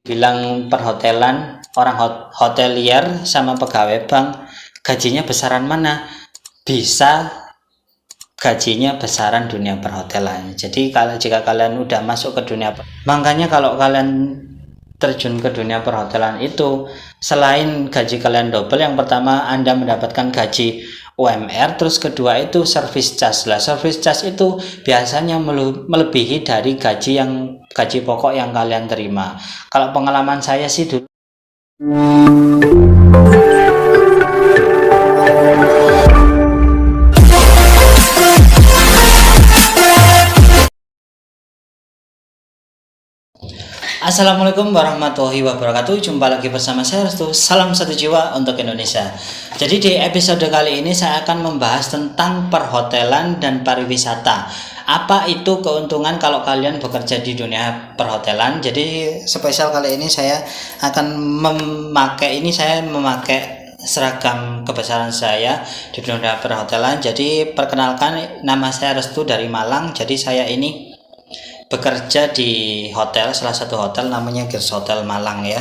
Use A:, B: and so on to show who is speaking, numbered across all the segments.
A: bilang perhotelan, orang hotelier sama pegawai bank, gajinya besaran mana? Bisa gajinya besaran dunia perhotelan. Jadi kalau jika kalian udah masuk ke dunia, makanya kalau kalian terjun ke dunia perhotelan itu, selain gaji kalian double, yang pertama Anda mendapatkan gaji UMR, terus kedua itu service charge lah. Service charge itu biasanya melebihi dari gaji pokok yang kalian terima. Kalau pengalaman saya sih dulu. Assalamualaikum warahmatullahi wabarakatuh. Jumpa lagi bersama saya Restu. Salam satu jiwa untuk Indonesia. Jadi di episode kali ini saya akan membahas tentang perhotelan dan pariwisata. Apa itu keuntungan kalau kalian bekerja di dunia perhotelan? Jadi spesial kali ini saya akan memakai seragam kebesaran saya di dunia perhotelan. Jadi perkenalkan, nama saya Restu dari Malang. Jadi saya ini bekerja di hotel, salah satu hotel namanya Gers Hotel Malang ya.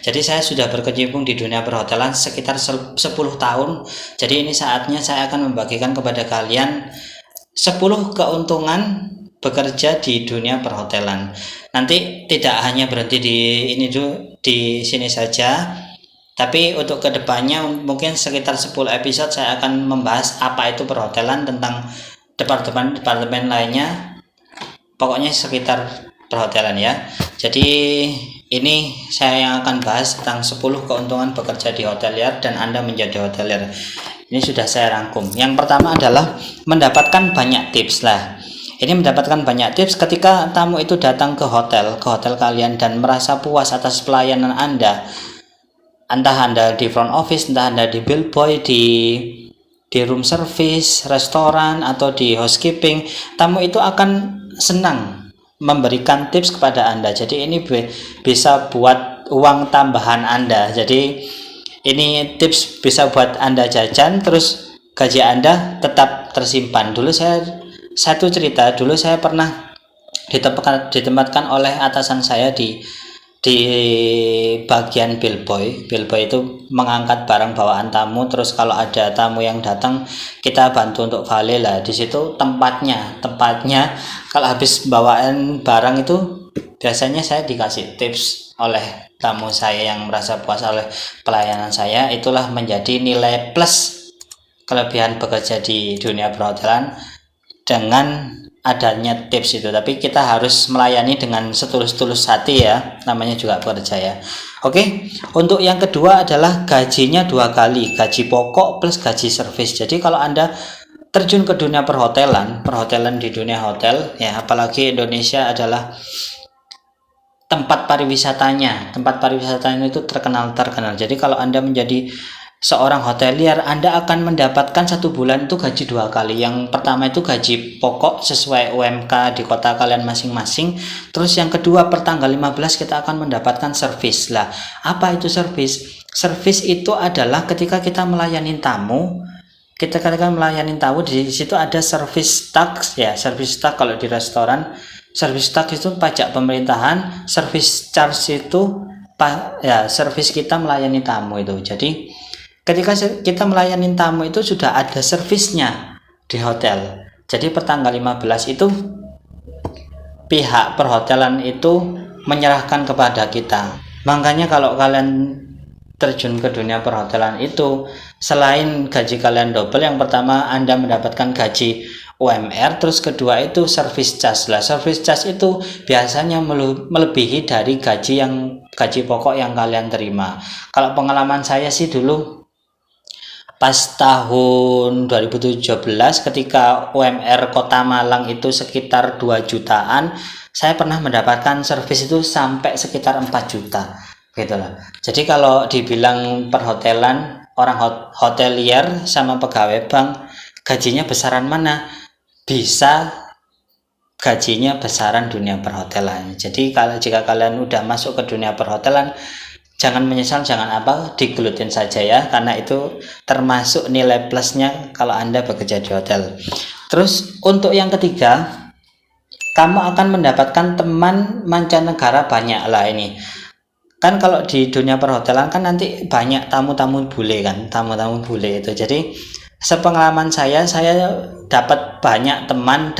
A: Jadi saya sudah berkecimpung di dunia perhotelan sekitar 10 tahun. Jadi ini saatnya saya akan membagikan kepada kalian 10 keuntungan bekerja di dunia perhotelan. Nanti tidak hanya berhenti di sini saja, tapi untuk kedepannya mungkin sekitar 10 episode saya akan membahas apa itu perhotelan, tentang departemen lainnya. Pokoknya sekitar perhotelan ya. Jadi ini saya yang akan bahas tentang 10 keuntungan bekerja di hotelier dan Anda menjadi hotelier. Ini sudah saya rangkum. Yang pertama adalah mendapatkan banyak tips lah. Ini mendapatkan banyak tips ketika tamu itu datang ke hotel kalian dan merasa puas atas pelayanan Anda. Entah Anda di front office, entah Anda di bellboy, di room service, restoran, atau di housekeeping, tamu itu akan senang memberikan tips kepada Anda. Jadi ini bisa buat uang tambahan Anda. Jadi ini tips bisa buat Anda jajan, terus gaji Anda tetap tersimpan. Dulu saya pernah ditempatkan oleh atasan saya di bagian bellboy. Bellboy itu mengangkat barang bawaan tamu, terus kalau ada tamu yang datang kita bantu untuk valet lah. Di situ tempatnya kalau habis bawaan barang itu biasanya saya dikasih tips oleh tamu saya yang merasa puas oleh pelayanan saya. Itulah menjadi nilai plus kelebihan bekerja di dunia perhotelan dengan adanya tips itu. Tapi kita harus melayani dengan setulus-tulus hati ya, namanya juga pekerja ya. Oke, untuk yang kedua adalah gajinya 2 kali, gaji pokok plus gaji servis. Jadi kalau Anda terjun ke dunia perhotelan di dunia hotel ya, apalagi Indonesia adalah tempat pariwisatanya itu terkenal. Jadi kalau Anda menjadi seorang hotelier, Anda akan mendapatkan 1 bulan itu gaji 2 kali. Yang pertama itu gaji pokok sesuai UMK di kota kalian masing-masing. Terus yang kedua, per tanggal 15 kita akan mendapatkan servis lah. Apa itu servis? Servis itu adalah ketika kita melayani tamu, di situ ada service tax ya. Service tax kalau di restoran, service tax itu pajak pemerintahan, service charge itu service kita melayani tamu itu. Jadi ketika kita melayani tamu itu sudah ada servisnya di hotel. Jadi per tanggal 15 itu pihak perhotelan itu menyerahkan kepada kita. Makanya kalau kalian terjun ke dunia perhotelan itu, selain gaji kalian double, yang pertama Anda mendapatkan gaji UMR, terus kedua itu service charge lah. Service charge itu biasanya melebihi dari gaji pokok yang kalian terima. Kalau pengalaman saya sih dulu pas tahun 2017 ketika UMR Kota Malang itu sekitar 2 jutaan, saya pernah mendapatkan servis itu sampai sekitar 4 juta gitu lah. Jadi kalau dibilang perhotelan, orang hotelier sama pegawai bank, gajinya besaran mana? Bisa gajinya besaran dunia perhotelan. Jadi jika kalian udah masuk ke dunia perhotelan, jangan menyesal, digelutin saja ya, karena itu termasuk nilai plusnya kalau Anda bekerja di hotel. Terus untuk yang ketiga, kamu akan mendapatkan teman mancanegara banyak lah ini. kan kalau di dunia perhotelan kan nanti banyak tamu-tamu bule kan, tamu-tamu bule itu. Jadi sepengalaman saya dapat banyak teman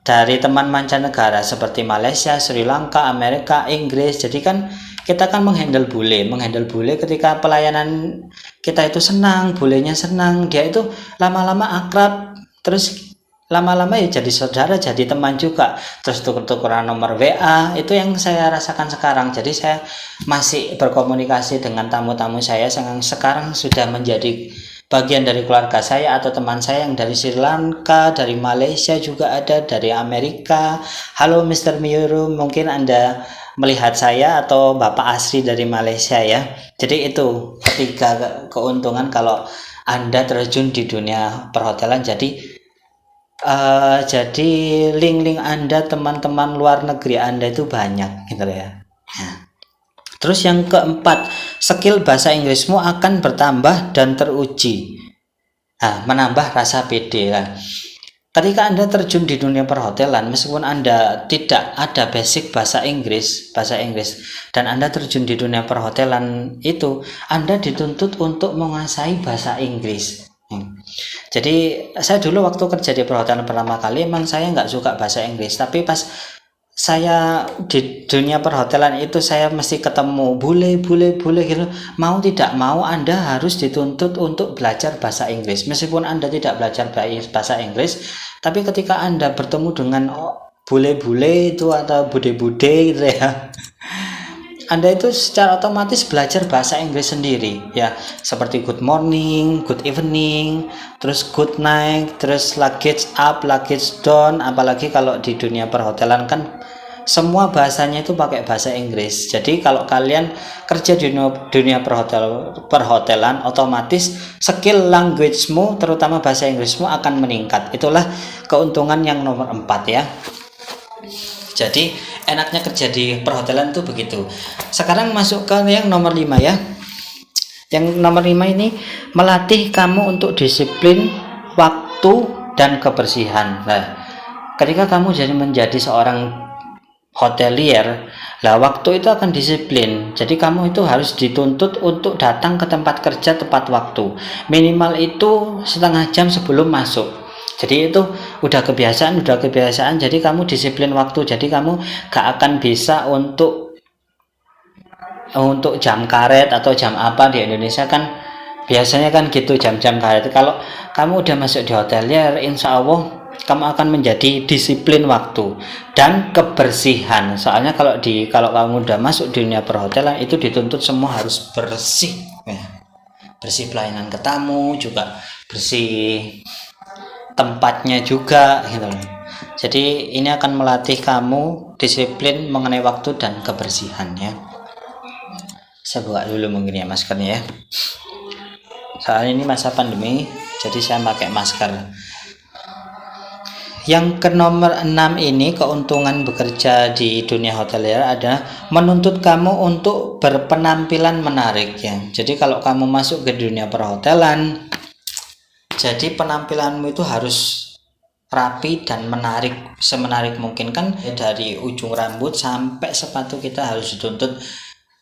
A: dari teman mancanegara seperti Malaysia, Sri Lanka, Amerika, Inggris. Jadi kan kita kan menghandle bule ketika pelayanan kita itu senang, bulenya senang, dia itu lama-lama akrab, terus lama-lama ya jadi saudara, jadi teman juga, terus tuker-tukeran nomor WA. Itu yang saya rasakan sekarang. Jadi saya masih berkomunikasi dengan tamu-tamu saya yang sekarang sudah menjadi bagian dari keluarga saya, atau teman saya yang dari Sri Lanka, dari Malaysia juga ada, dari Amerika. Halo Mr. Miyuru, mungkin Anda melihat saya, atau Bapak Asri dari Malaysia ya. Jadi itu ketiga keuntungan kalau Anda terjun di dunia perhotelan. Jadi link-link Anda, teman-teman luar negeri Anda itu banyak gitu ya. Nah, terus yang keempat, skill bahasa Inggrismu akan bertambah dan teruji. Nah, menambah rasa pede kan. Ketika Anda terjun di dunia perhotelan, meskipun Anda tidak ada basic bahasa Inggris, dan Anda terjun di dunia perhotelan itu, Anda dituntut untuk menguasai bahasa Inggris. Jadi saya dulu waktu kerja di perhotelan pertama kali, emang saya nggak suka bahasa Inggris, tapi pas saya di dunia perhotelan itu saya mesti ketemu bule gitu. Mau tidak mau Anda harus dituntut untuk belajar bahasa Inggris. Meskipun Anda tidak belajar bahasa Inggris, tapi ketika Anda bertemu dengan bule-bule itu atau bude-bude gitu ya, Anda itu secara otomatis belajar bahasa Inggris sendiri ya, seperti good morning, good evening, terus good night, terus luggage up, luggage down. Apalagi kalau di dunia perhotelan kan semua bahasanya itu pakai bahasa Inggris. Jadi kalau kalian kerja di dunia perhotelan, otomatis skill language-mu, terutama bahasa Inggrismu, akan meningkat. Itulah keuntungan yang nomor 4 ya. Jadi enaknya kerja di perhotelan itu begitu. Sekarang masuk ke yang nomor 5 ya. Yang nomor 5 ini melatih kamu untuk disiplin, waktu, dan kebersihan. Nah, ketika kamu menjadi seorang hotelier, lah waktu itu akan disiplin. Jadi kamu itu harus dituntut untuk datang ke tempat kerja tepat waktu. Minimal itu setengah jam sebelum masuk. Jadi itu udah kebiasaan. Jadi kamu disiplin waktu. Jadi kamu gak akan bisa untuk jam karet atau jam apa di Indonesia kan biasanya kan gitu, jam-jam karet. Kalau kamu udah masuk di hotelier, insya Allah kamu akan menjadi disiplin waktu dan kebersihan. Soalnya kalau kamu udah masuk di dunia perhotelan itu dituntut semua harus bersih ya. Bersih pelayanan ke tamu juga, bersih tempatnya juga gitu. Jadi ini akan melatih kamu disiplin mengenai waktu dan kebersihan ya. Saya buka dulu mungkin ya maskernya ya. Soalnya ini masa pandemi, jadi saya pakai masker. Yang ke nomor 6 ini, keuntungan bekerja di dunia hotelier ada menuntut kamu untuk berpenampilan menarik ya. Jadi kalau kamu masuk ke dunia perhotelan, jadi penampilanmu itu harus rapi dan menarik, semenarik mungkin kan, dari ujung rambut sampai sepatu kita harus dituntut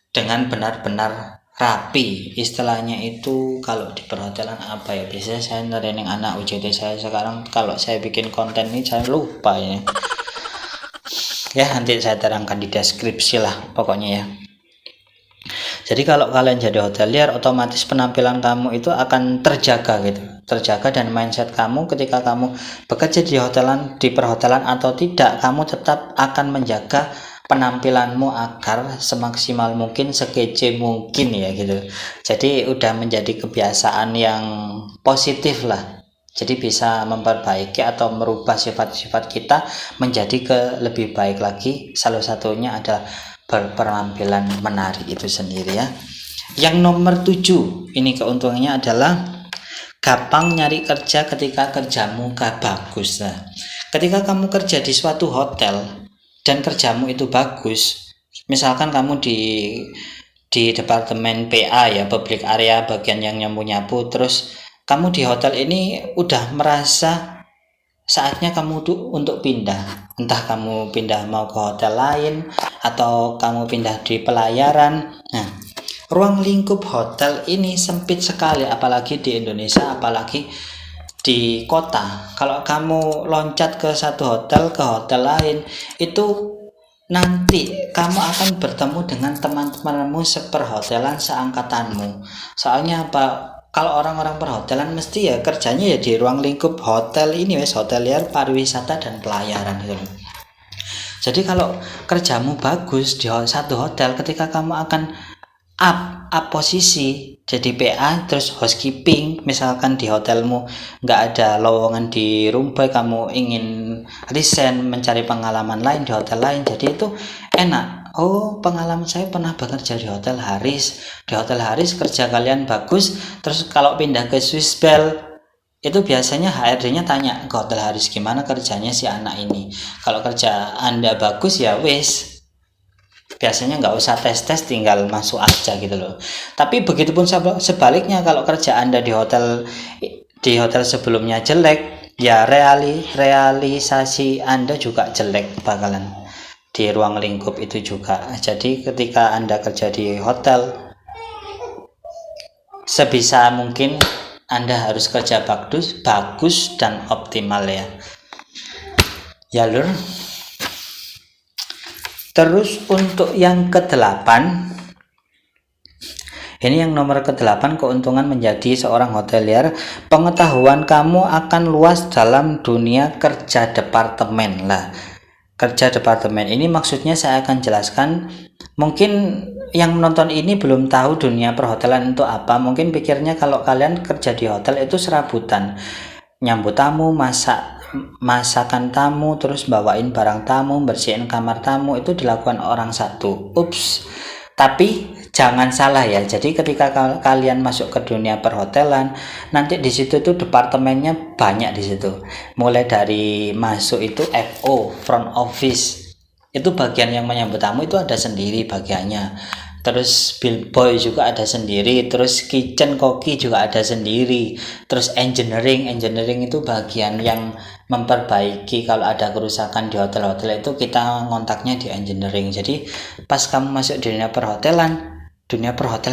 A: dengan benar-benar rapi. Istilahnya itu kalau di perhotelan apa ya, biasanya saya nerening anak UJT saya sekarang, kalau saya bikin konten ini saya lupa ya. Nanti saya terangkan di deskripsi lah pokoknya ya. Jadi kalau kalian jadi hotelier, otomatis penampilan kamu itu akan terjaga gitu, dan mindset kamu ketika kamu bekerja di perhotelan atau tidak, kamu tetap akan menjaga penampilanmu agar semaksimal mungkin, sekece mungkin ya gitu. Jadi udah menjadi kebiasaan yang positif lah. Jadi bisa memperbaiki atau merubah sifat-sifat kita menjadi lebih baik lagi. Salah satunya adalah berpenampilan menarik itu sendiri ya. Yang nomor 7 ini keuntungannya adalah gampang nyari kerja ketika kerjamu gak bagus. Nah, ketika kamu kerja di suatu hotel dan kerjamu itu bagus, misalkan kamu di departemen PA ya, public area, bagian yang nyapu-nyapu, terus kamu di hotel ini udah merasa saatnya kamu untuk pindah, entah kamu pindah mau ke hotel lain atau kamu pindah di pelayaran. Nah, ruang lingkup hotel ini sempit sekali, apalagi di Indonesia, apalagi di kota. Kalau kamu loncat ke satu hotel ke hotel lain, itu nanti kamu akan bertemu dengan teman-temanmu seperhotelan seangkatanmu. Soalnya apa? Kalau orang-orang perhotelan mesti ya kerjanya ya di ruang lingkup hotel ini, wes hotelier, pariwisata dan pelayaran gitu. Jadi kalau kerjamu bagus di satu hotel, ketika kamu akan up posisi jadi PA terus housekeeping, misalkan di hotelmu nggak ada lowongan di room boy, kamu ingin resign mencari pengalaman lain di hotel lain, jadi itu enak. Oh, pengalaman saya pernah bekerja di Hotel Haris. Di Hotel Haris kerja kalian bagus, terus kalau pindah ke Swiss Bell itu biasanya HRD-nya tanya ke Hotel Haris gimana kerjanya si anak ini. Kalau kerja Anda bagus ya wis, biasanya nggak usah tes tinggal masuk aja gitu loh. Tapi begitupun sebaliknya, kalau kerja Anda di hotel sebelumnya jelek, ya realisasi Anda juga jelek bakalan di ruang lingkup itu juga. Jadi ketika Anda kerja di hotel, sebisa mungkin Anda harus kerja bagus dan optimal ya. Ya lur. Terus untuk yang ke-8, ini yang nomor ke-8, keuntungan menjadi seorang hotelier. Pengetahuan kamu akan luas dalam dunia kerja departemen. Lah, kerja departemen ini maksudnya saya akan jelaskan. Mungkin yang menonton ini belum tahu dunia perhotelan itu apa. Mungkin pikirnya kalau kalian kerja di hotel itu serabutan, nyambut tamu, masakan tamu, terus bawain barang tamu, bersihin kamar tamu, itu dilakukan orang satu. Ups. Tapi jangan salah ya. Jadi ketika kalian masuk ke dunia perhotelan, nanti di situ tuh departemennya banyak di situ. Mulai dari masuk itu FO, front office. Itu bagian yang menyambut tamu itu ada sendiri bagiannya. Terus bill boy juga ada sendiri, terus kitchen koki juga ada sendiri, terus engineering itu bagian yang memperbaiki kalau ada kerusakan di hotel-hotel, itu kita ngontaknya di engineering. Jadi pas kamu masuk dunia perhotelan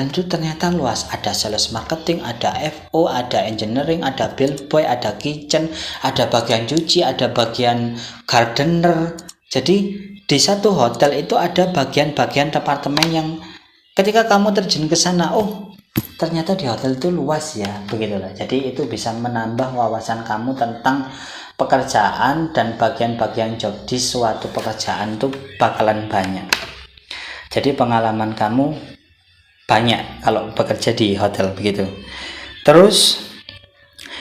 A: itu ternyata luas, ada sales marketing, ada FO, ada engineering, ada bill boy, ada kitchen, ada bagian cuci, ada bagian gardener. Jadi di satu hotel itu ada bagian-bagian departemen yang ketika kamu terjun ke sana, oh ternyata di hotel itu luas ya, begitulah. Jadi itu bisa menambah wawasan kamu tentang pekerjaan, dan bagian-bagian job di suatu pekerjaan itu bakalan banyak. Jadi pengalaman kamu banyak kalau bekerja di hotel begitu. Terus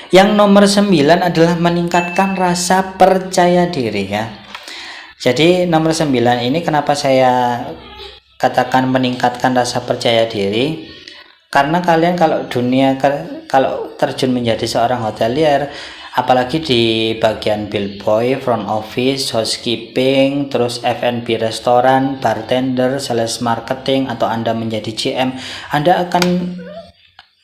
A: yang nomor 9 adalah meningkatkan rasa percaya diri ya. Jadi nomor 9 ini kenapa saya katakan meningkatkan rasa percaya diri, karena kalian kalau terjun menjadi seorang hotelier, apalagi di bagian bill boy, front office, housekeeping, terus F&B restoran, bartender, sales marketing, atau Anda menjadi GM, Anda akan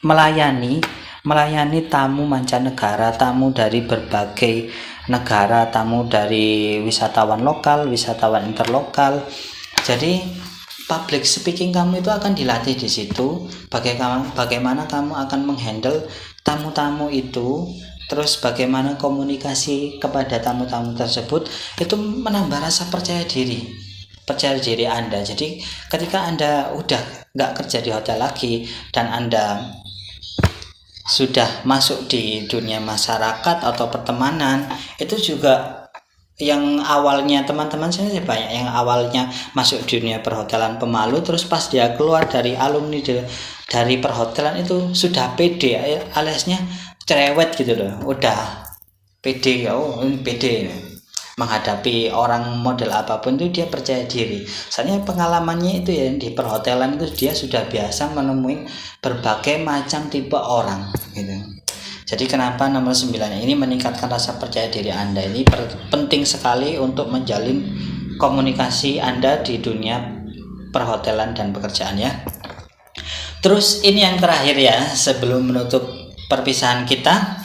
A: melayani tamu mancanegara, tamu dari berbagai negara, tamu dari wisatawan lokal, wisatawan interlokal. Jadi public speaking kamu itu akan dilatih di situ, bagaimana kamu akan menghandle tamu-tamu itu, terus bagaimana komunikasi kepada tamu-tamu tersebut, itu menambah rasa percaya diri Anda. Jadi ketika Anda udah nggak kerja di hotel lagi dan Anda sudah masuk di dunia masyarakat atau pertemanan, itu juga yang awalnya teman-teman saya banyak yang awalnya masuk dunia perhotelan pemalu, terus pas dia keluar dari alumni dari perhotelan itu sudah pede, aliasnya cerewet gitu loh, udah pede, pede menghadapi orang model apapun itu dia percaya diri. Soalnya pengalamannya itu ya di perhotelan itu dia sudah biasa menemui berbagai macam tipe orang gitu. Jadi kenapa nomor 9 ini meningkatkan rasa percaya diri Anda ini penting sekali untuk menjalin komunikasi Anda di dunia perhotelan dan pekerjaan ya. Terus ini yang terakhir ya, sebelum menutup perpisahan kita,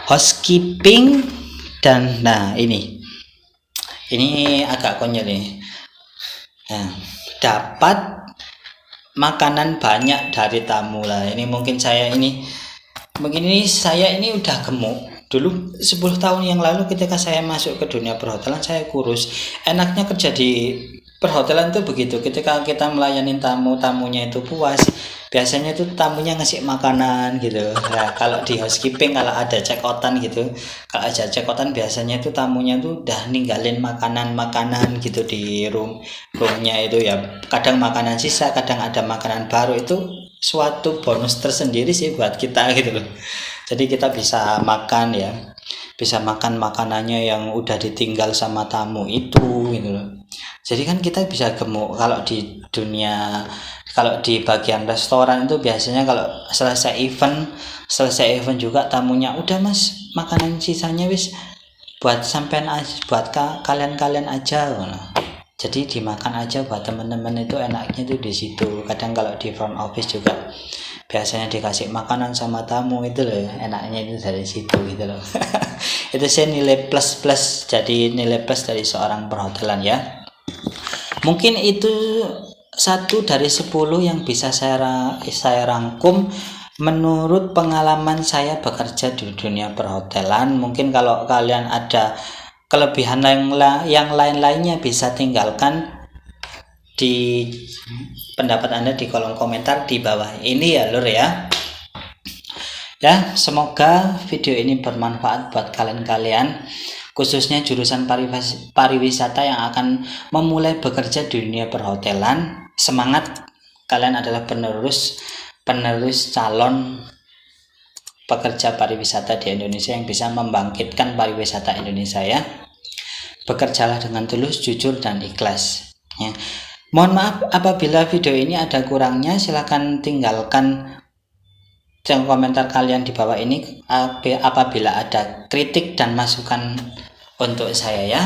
A: housekeeping. Dan nah ini agak konyol nih. Nah, dapat makanan banyak dari tamu lah. Ini mungkin saya ini udah gemuk. Dulu 10 tahun yang lalu ketika saya masuk ke dunia perhotelan saya kurus. Enaknya kerja di perhotelan itu begitu, ketika kita melayani tamunya itu puas, biasanya itu tamunya ngasih makanan gitu. Nah, kalau di housekeeping kalau ada check-outan gitu, kalau ada check-outan biasanya itu tamunya tuh udah ninggalin makanan gitu di roomnya itu ya. Kadang makanan sisa, kadang ada makanan baru, itu suatu bonus tersendiri sih buat kita gitu loh. Jadi kita bisa makan ya, bisa makan makanannya yang udah ditinggal sama tamu itu gitu loh. Jadi kan kita bisa gemuk. Kalau di bagian restoran itu biasanya kalau selesai event juga tamunya udah mas, makanan sisanya wis buat sampean aja, buat kalian aja gitu. Jadi dimakan aja buat teman-teman, itu enaknya tuh di situ. Kadang kalau di front office juga biasanya dikasih makanan sama tamu itu loh, enaknya itu dari situ gitu loh. Itu sih nilai plus jadi nilai plus dari seorang perhotelan ya. Mungkin itu 1 dari 10 yang bisa saya rangkum menurut pengalaman saya bekerja di dunia perhotelan. Mungkin kalau kalian ada kelebihan yang lain-lainnya bisa tinggalkan di pendapat Anda di kolom komentar di bawah ini ya lur ya. Ya, semoga video ini bermanfaat buat kalian khususnya jurusan pariwisata yang akan memulai bekerja di dunia perhotelan. Semangat, kalian adalah penerus calon pekerja pariwisata di Indonesia yang bisa membangkitkan pariwisata Indonesia ya. Bekerjalah dengan tulus, jujur dan ikhlas ya. Mohon maaf apabila video ini ada kurangnya, silahkan tinggalkan komentar kalian di bawah ini apabila ada kritik dan masukan untuk saya ya.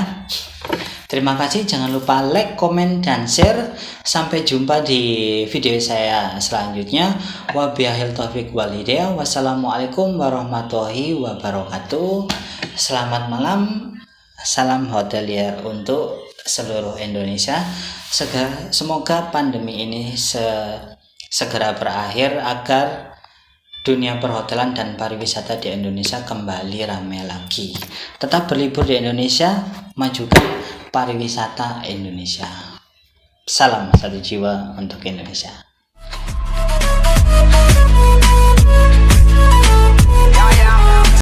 A: Terima kasih, jangan lupa like, komen, dan share. Sampai jumpa di video saya selanjutnya. Wabillahil taufiq wal hidayah. Wassalamualaikum warahmatullahi wabarakatuh. Selamat malam, salam hotelier untuk seluruh Indonesia. Semoga pandemi ini segera berakhir agar dunia perhotelan dan pariwisata di Indonesia kembali ramai lagi. Tetap berlibur di Indonesia, majukan pariwisata Indonesia. Salam satu jiwa untuk Indonesia.